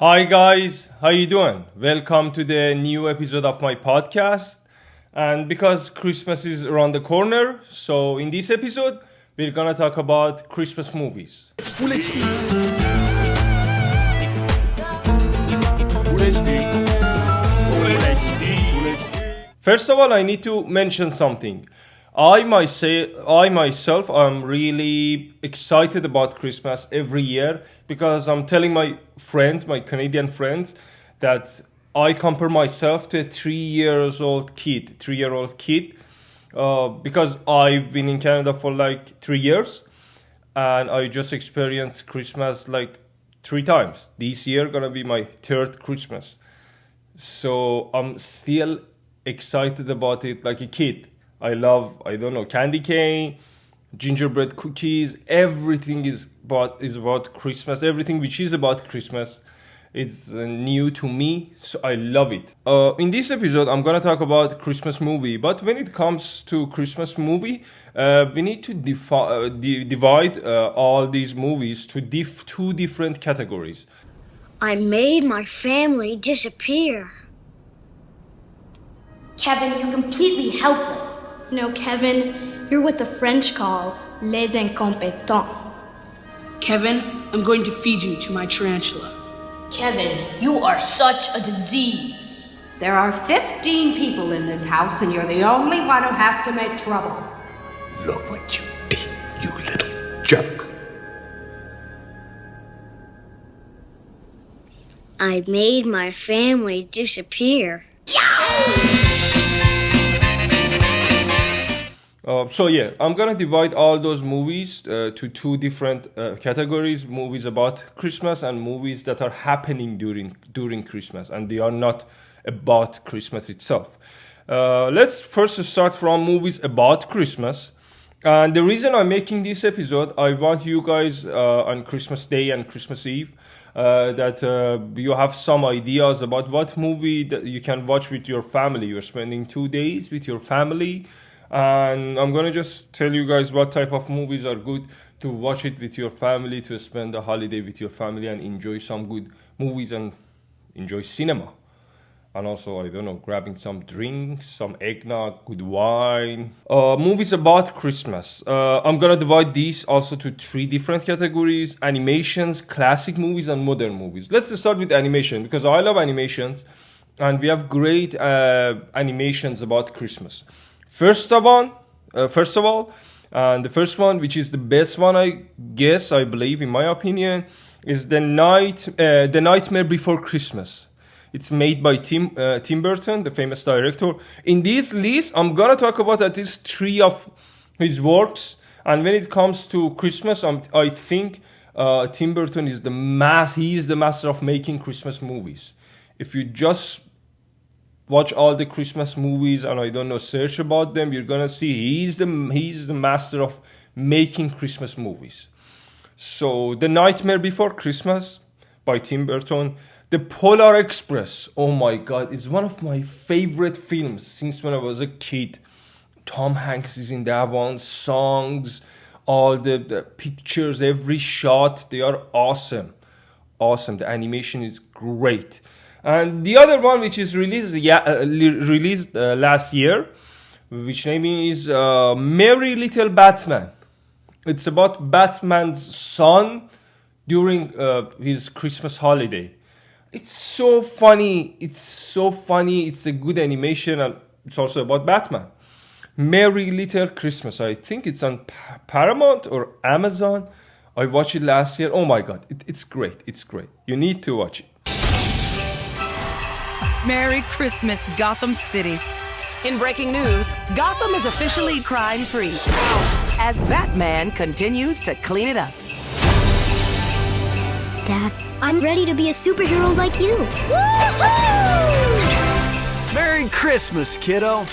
Hi guys, how you doing? Welcome to the new episode of my podcast. And because Christmas is around the corner, so in this episode, we're gonna talk about Christmas movies. FULLHD. FULLHD. FULLHD. First of all, I need to mention something. I myself, I'm really excited about Christmas every year because I'm telling my friends, my Canadian friends, that I compare myself to a 3-year-old kid, because I've been in Canada for like 3 years, and I just experienced Christmas like 3 times. This year gonna be my 3rd Christmas, so I'm still excited about it like a kid. I love, candy cane, gingerbread cookies. Everything is about Christmas. Everything which is about Christmas, it's new to me, so I love it. In this episode, I'm gonna talk about Christmas movie. But when it comes to Christmas movie, we need to divide all these movies to 2 different categories. I made my family disappear. Kevin, you're completely helpless. No, Kevin, you're what the French call les incompétents. Kevin, I'm going to feed you to my tarantula. Kevin, you are such a disease. There are 15 people in this house, and you're the only one who has to make trouble. Look what you did, you little jerk. I made my family disappear. I'm gonna divide all those movies to 2 different categories: movies about Christmas and movies that are happening during Christmas, and they are not about Christmas itself. Let's first start from movies about Christmas. And the reason I'm making this episode, I want you guys on Christmas Day and Christmas Eve that you have some ideas about what movie that you can watch with your family. You're spending 2 days with your family. And I'm gonna just tell you guys what type of movies are good to watch it with your family, to spend the holiday with your family and enjoy some good movies and enjoy cinema. And also, grabbing some drinks, some eggnog, good wine. Movies about Christmas. I'm gonna divide these also to 3 different categories: animations, classic movies, and modern movies. Let's start with animation because I love animations, and we have great animations about Christmas. First of all, the first one, which is the best one, I believe, in my opinion, is The Nightmare Before Christmas. It's made by Tim Burton, the famous director. In this list, I'm gonna talk about at least 3 of his works. And when it comes to Christmas, I think Tim Burton is he is the master of making Christmas movies. If you just watch all the Christmas movies and search about them, you're gonna see he's the master of making Christmas movies. So The Nightmare Before Christmas by Tim Burton. The Polar Express, oh my god, it's one of my favorite films since when I was a kid. Tom Hanks is in that one, songs, all the pictures, every shot, they are awesome. The animation is great. And the other one, which is released last year, which name is Merry Little Batman. It's about Batman's son during his Christmas holiday. It's so funny. It's a good animation, and it's also about Batman. Merry Little Christmas. I think it's on Paramount or Amazon. I watched it last year. Oh my god, it's great. You need to watch it. Merry Christmas, Gotham City. In breaking news, Gotham is officially crime-free as Batman continues to clean it up. Dad, I'm ready to be a superhero like you. Merry Christmas, kiddo.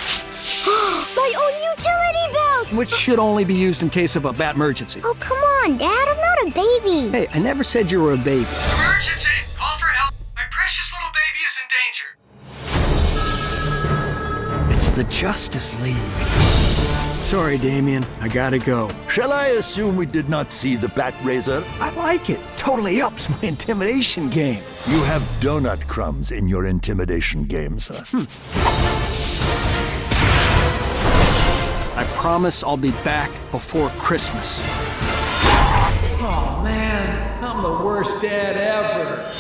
My own utility belt! Which should only be used in case of a bat emergency. Oh, come on, Dad, I'm not a baby. Hey, I never said you were a baby. Emergency! Call for help! My precious little baby is in danger! It's the Justice League. Sorry, Damien, I gotta go. Shall I assume we did not see the bat razor? I like it. totally ups my intimidation game. You have donut crumbs in your intimidation game, sir. I promise I'll be back before Christmas. Oh man, I'm the worst dad ever.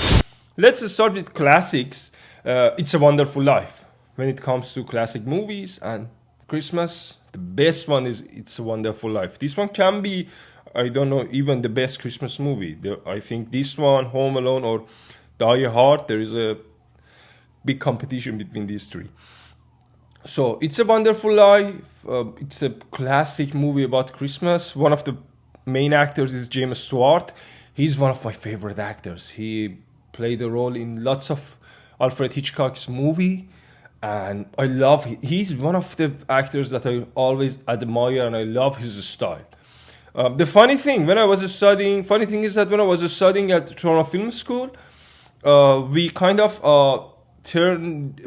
Let's start with classics. It's a Wonderful Life. When it comes to classic movies and Christmas, the best one is It's a Wonderful Life. This one can be, I don't know, even the best Christmas movie. I think this one, Home Alone, or Die Hard, there is a big competition between these three. So, It's a Wonderful Life. It's a classic movie about Christmas. One of the main actors is James Stewart. He's one of my favorite actors. He played a role in lots of Alfred Hitchcock's movie, and I love he's one of the actors that I always admire, and I love his style. The funny thing is that when I was studying at Toronto Film School, we kind of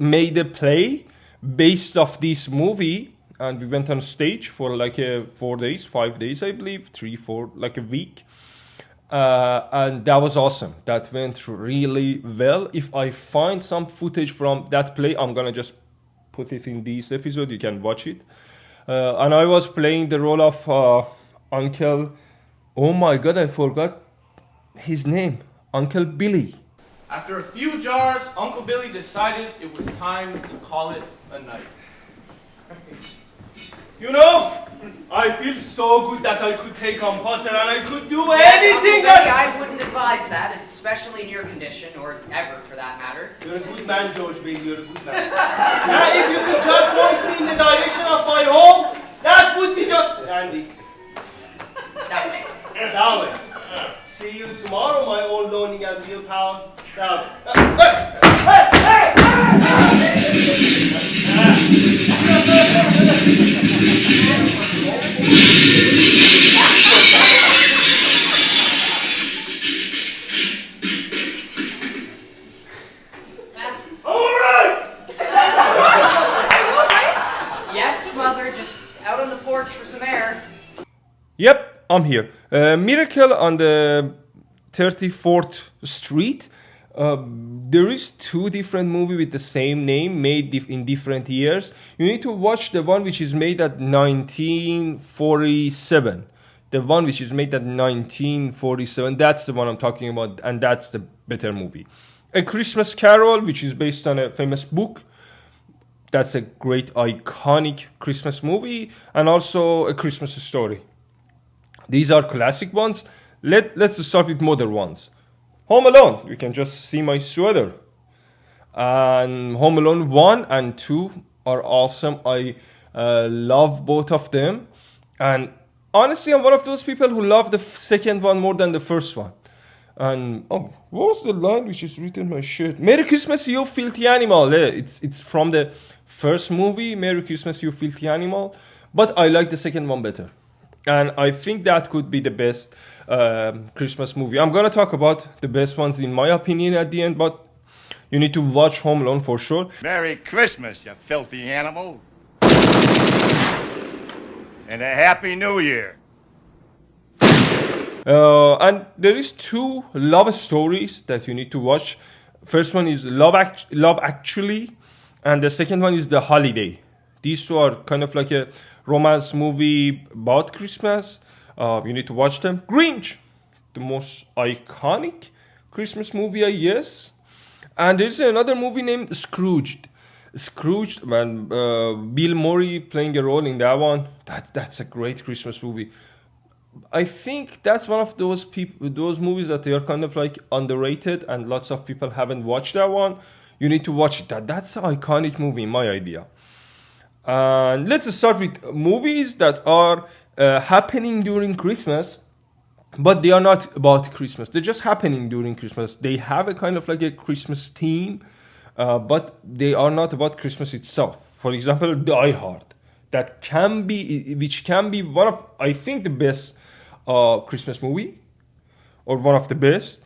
made a play based off this movie, and we went on stage for like 5 days, I believe, 3-4, like a week. And that was awesome. That went really well. If I find some footage from that play, I'm gonna just put it in this episode. You can watch it. And I was playing the role of Uncle. Oh my God, I forgot his name. Uncle Billy. After a few jars, Uncle Billy decided it was time to call it a night. You know, I feel so good that I could take on Potter and I could do anything that... I wouldn't advise that, especially in your condition, or ever for that matter. You're a good man, George Bailey, you're a good man. Now, if you could just point me in the direction of my home, that would be just... Andy. That way. That way. See you tomorrow, my old loaning and wheel pal. That way. Yes, Mother, just out on the porch for some air. Yep, I'm here. Miracle on the 34th Street. There is 2 different movies with the same name made in different years. You need to watch the one which is made at 1947. The one which is made at 1947, that's the one I'm talking about, and that's the better movie. A Christmas Carol, which is based on a famous book. That's a great, iconic Christmas movie. And also A Christmas Story. These are classic ones. Let's start with modern ones. Home Alone. You can just see my sweater. And Home Alone 1 and 2 are awesome. I love both of them. And honestly, I'm one of those people who love the second one more than the first one. And, what was the line which is written on my shirt? Merry Christmas, you filthy animal. It's from the first movie, Merry Christmas, you filthy animal. But I like the second one better. And I think that could be the best Christmas movie. I'm going to talk about the best ones in my opinion at the end, but you need to watch Home Alone for sure. Merry Christmas, you filthy animal. And a Happy New Year. And there is 2 love stories that you need to watch. First one is Love Actually, and the second one is The Holiday. These 2 are kind of like a romance movie about Christmas. You need to watch them. Grinch, the most iconic Christmas movie, I guess. And there's another movie named Scrooged. Scrooged, man, Bill Murray playing a role in that one. That's a great Christmas movie. I think that's one of those movies that they are kind of like underrated, and lots of people haven't watched that one. You need to watch that. That's an iconic movie, in my idea. And let's start with movies that are happening during Christmas, but they are not about Christmas. They're just happening during Christmas. They have a kind of like a Christmas theme, but they are not about Christmas itself. For example, Die Hard. Which can be one of, I think, the best Christmas movie, or one of the best.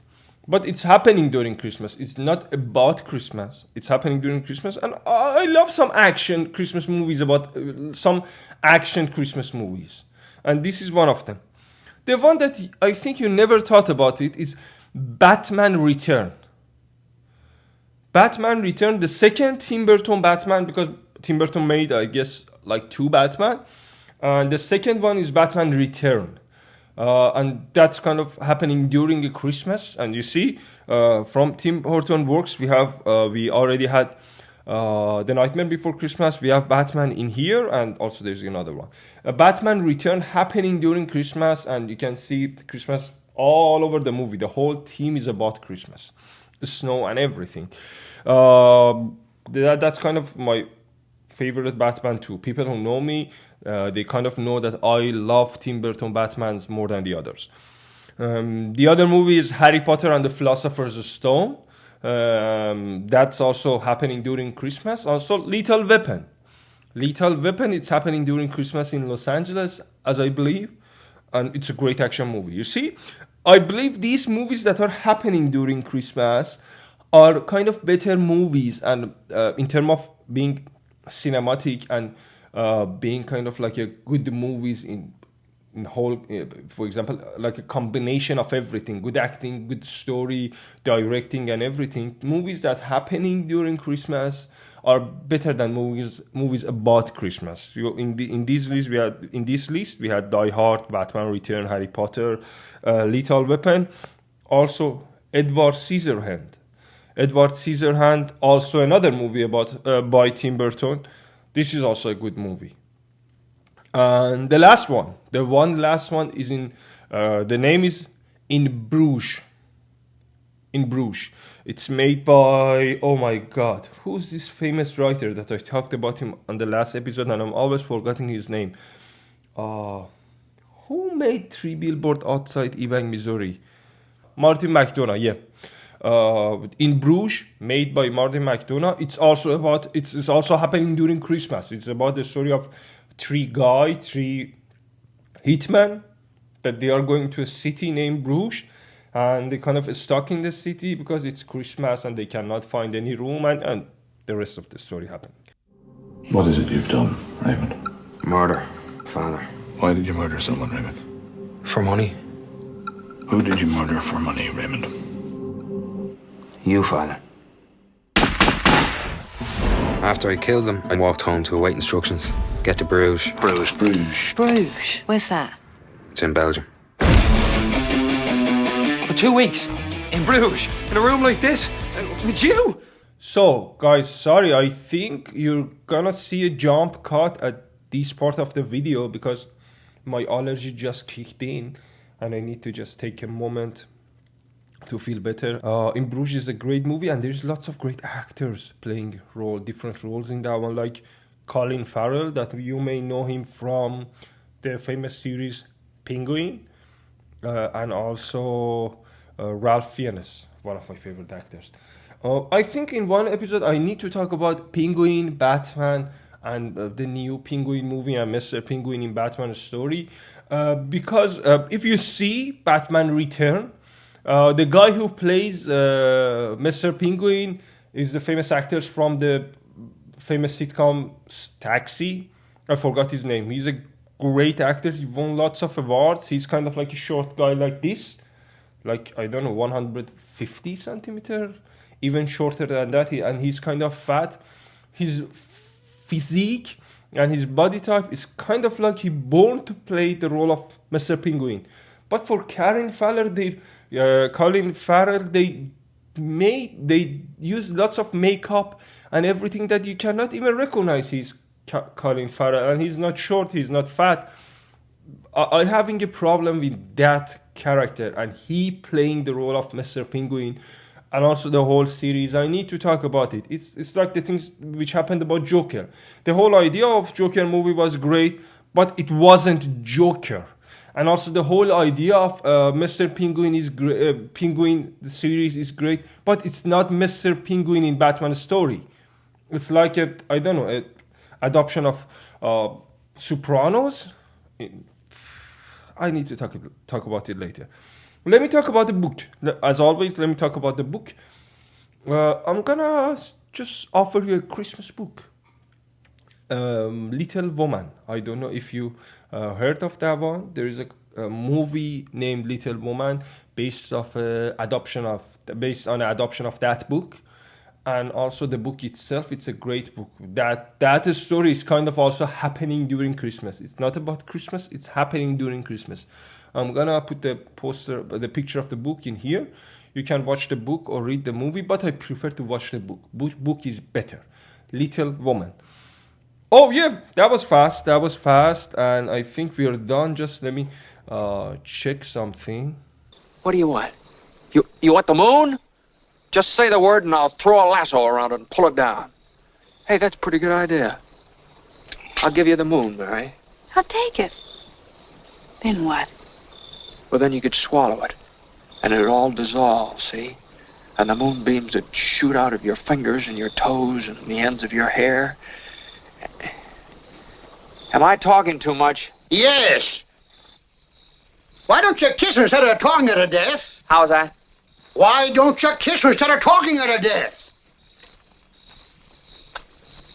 But it's happening during Christmas. It's not about Christmas. It's happening during Christmas. And I love some action Christmas movies, some action Christmas movies. And this is one of them. The one that I think you never thought about it is Batman Return. Batman Return, the second Tim Burton Batman, because Tim Burton made, I guess, like 2 Batman. And the second one is Batman Return. And that's kind of happening during Christmas. And you see, from Tim Burton works, we already had The Nightmare Before Christmas. We have Batman in here, and also there's another one. Batman Return happening during Christmas, and you can see Christmas all over the movie. The whole theme is about Christmas, snow and everything. That's kind of my favorite Batman too. People who know me, they kind of know that I love Tim Burton Batmans more than the others. The other movie is Harry Potter and the Philosopher's Stone. That's also happening during Christmas. Also, Lethal Weapon. Lethal Weapon, it's happening during Christmas in Los Angeles, as I believe. And it's a great action movie. You see, I believe these movies that are happening during Christmas are kind of better movies, and in terms of being cinematic and being kind of like a good movies in whole, for example, like a combination of everything: good acting, good story, directing, and everything. Movies that happening during Christmas are better than movies about Christmas. In this list we had Die Hard, Batman Return, Harry Potter, Lethal Weapon, also Edward Scissorhands. Edward Scissorhands, also another movie by Tim Burton. This is also a good movie. And the last one is the name is In Bruges. In Bruges. It's made by, oh my god, who's this famous writer that I talked about him on the last episode, and I'm always forgetting his name. Who made 3 Billboards Outside Ebbing, Missouri? Martin McDonagh, yeah. In Bruges, made by Martin McDonagh. It's also happening during Christmas. It's about the story of 3 hitmen, that they are going to a city named Bruges, and they kind of stuck in the city because it's Christmas and they cannot find any room, and the rest of the story happening. What is it you've done, Raymond? Murder, Father. Why did you murder someone, Raymond? For money. Who did you murder for money, Raymond? You, Father. After I killed them, I walked home to await instructions. Get to Bruges. Bruges. Where's that? It's in Belgium. For 2 weeks, in Bruges, in a room like this, with you? So, guys, sorry, I think you're gonna see a jump cut at this part of the video because my allergy just kicked in and I need to just take a moment to feel better. In Bruges is a great movie, and there's lots of great actors playing different roles in that one, like Colin Farrell, that you may know him from the famous series Penguin, and also Ralph Fiennes, one of my favorite actors. I think in one episode I need to talk about Penguin, Batman, and the new Penguin movie and Mr. Penguin in Batman's story, because if you see Batman Return, the guy who plays Mr. Penguin is the famous actors from the famous sitcom Taxi. I forgot his name. He's a great actor. He won lots of awards. He's kind of like a short guy like this, like, I don't know, 150 centimeter, even shorter than that. And he's kind of fat. His physique and his body type is kind of like he born to play the role of Mr. Penguin. But for Colin Farrell, they use lots of makeup and everything that you cannot even recognize he's Colin Farrell, and he's not short, he's not fat. I'm having a problem with that character and he playing the role of Mr. Penguin, and also the whole series. I need to talk about it. It's like the things which happened about Joker. The whole idea of Joker movie was great, but it wasn't Joker. And also the whole idea of Mr. Penguin is Penguin the series is great, but it's not Mr. Penguin in Batman's story. It's like a adoption of Sopranos. I need to talk about it later. Let me talk about the book. As always, let me talk about the book. I'm gonna just offer you a Christmas book. Little Woman. I don't know if you heard of that one. There is a movie named Little Woman based on adoption of that book. And also the book itself, it's a great book. That story is kind of also happening during Christmas. It's not about Christmas, it's happening during Christmas. I'm gonna put the picture of the book in here. You can watch the book or read the movie, but I prefer to watch the book. Book is better. Little Woman. Oh yeah, that was fast, and I think we are done. Just let me check something. What do you want? You want the moon? Just say the word and I'll throw a lasso around it and pull it down. Hey, that's a pretty good idea. I'll give you the moon, Mary. I'll take it. Then what? Well, then you could swallow it. And it'd all dissolve, see? And the moonbeams would shoot out of your fingers and your toes and the ends of your hair. Am I talking too much? Yes. Why don't you kiss her instead of talking her to death? How's that? Why don't you kiss her instead of talking her to death?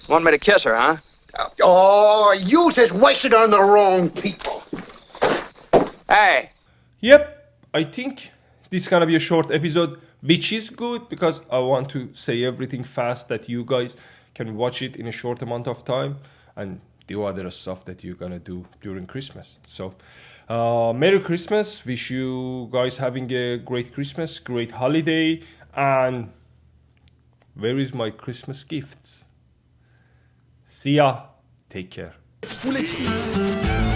Want me to kiss her, huh? Oh, youth is wasted on the wrong people. Hey. Yep, I think this is gonna be a short episode, which is good because I want to say everything fast that you guys can watch it in a short amount of time and do other stuff that you're gonna do during Christmas. So Merry Christmas. Wish you guys having a great Christmas, great holiday. And where is my Christmas gifts? See ya. Take care. FULLHD.